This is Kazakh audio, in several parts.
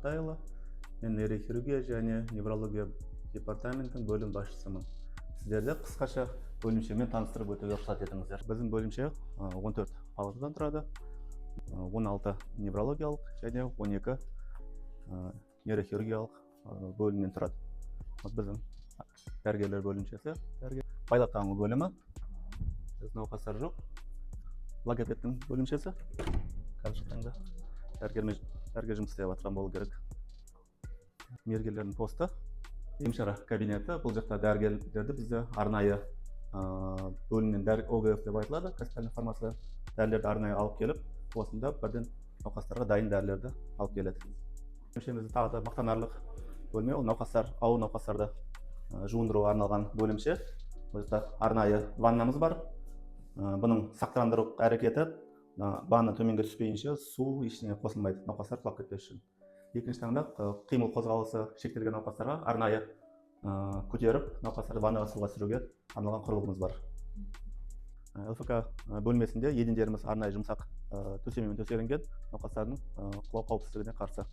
Ақтайұлы. Мен нейрохирургия және неврология департаментінің бөлім басшысымын. Сіздерді қысқаша бөлімшемен таныстырып өтуге рұқсат етіңіздер. Біздің бөлімше 14 палатадан тұрады. 16 неврологиялық және 12 нейрохирургиялық бөлімнен тұрады. Біздің дәрігерлер бөлімшесі, байлап таңу бөлімі, науқастар жоқ. Логопедтің бөлімшесі, қазіргі таңда дәрігер жұмыс істеп жатқан болу керек. Мергерлердің посты, емшара кабинеті. Бұл жақта дәрігерлерді бізде арнайы бөлімнен ОГФ деп айтылады, госпитальный фармация дәрілерді арнайы алып келіп, осында бірден науқастарға дайын дәрілерді алып келеді. Бөлімшемізді тағы да мақтанарлық бөлме, ол ауыр науқастарды жуындыруға арналған бөлімше. Бұл жақта арнайы ваннамыз бар. Бұның сақтандыру әрекеті ванна төменге түспейінше су ештеңе қосылмайды, науқастар құлап кетпес үшін. Екінші таңда қимыл қозғалысы шектелген науқастарға арнайы көтеріп, науқастарды ваннаға суға түсіруге арналған құрылғымыз бар. ЛФК бөлмесінде едендеріміз арнайы жұмсақ төсемемен төселінген, науқастардың құлау қауіпсіздігіне қарсы.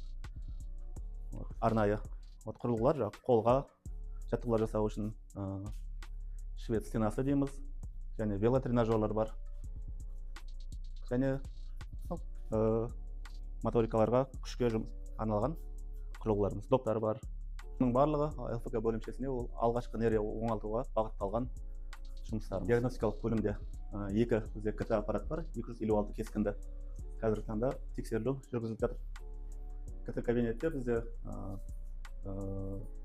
Арнайы құрылғылар, қолға жаттығулар жасау үшін швед стенасы дейміз, және велотренажерлар бар. Және моторикаларға күшке арналған құрылғыларымыз, доптар бар. Бұның барлығы ЛФК бөлімшесіне ол алғашқы нейро оңалтуға бағытталған жұмыстар. Диагностикалық бөлімде екі бізде КТ аппарат бар, 256 кескінді. Қазіргі таңда тексерілу жүргізіліп жатыр. КТ кабинетте бізде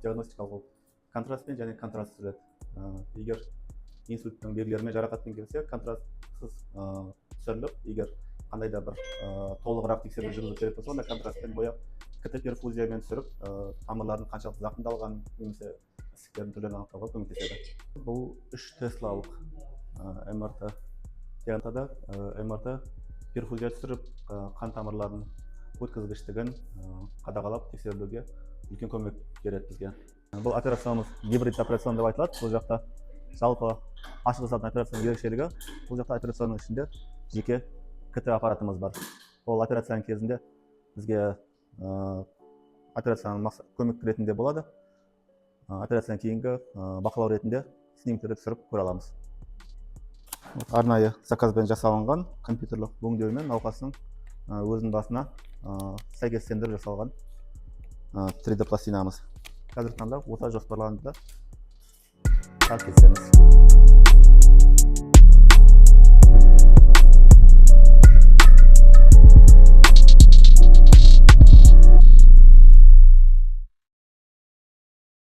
диагностикалық контрастпен және контрастсыз жүреді. Егер инсульттің белгілерімен жарақатпен келсе, контрастсыз түсіріліп, егер қандай да бір толығырақ тексеру жүргізіліп керек болса, онда контрастпен бояп, КТ перфузиямен түсіріп, тамырлардың қаншалықты зақымдалған немесе ісіктердің түрлерін анықтауға көмектеседі. Бұл 3 теслалық МРТ. Диагностикада МРТ перфузия түсіріп, қан тамырларының өткізгіштігін қадағалап тексерілуге үлкен көмек береді бізге. Бұл операциямыз гибрид операцион деп айтылады. Бұл жақта жалпы ашық жасалатын операцияның ерекшелігі, бұл жақта операцияның ішінде жеке КТ аппаратымыз бар. Ол операцияның кезінде бізге операцияның көмек ретінде болады. Операциядан кейінгі бақылау ретінде снимктерді түсіріп көре аламыз. Арнайы заказбен жасалынған компьютерлік өңдеумен науқастың өзінің басына сәйкестендіріп жасалған 3D пластинамыз. Қазіргі таңда ота жоспарлануда. Кетеміз.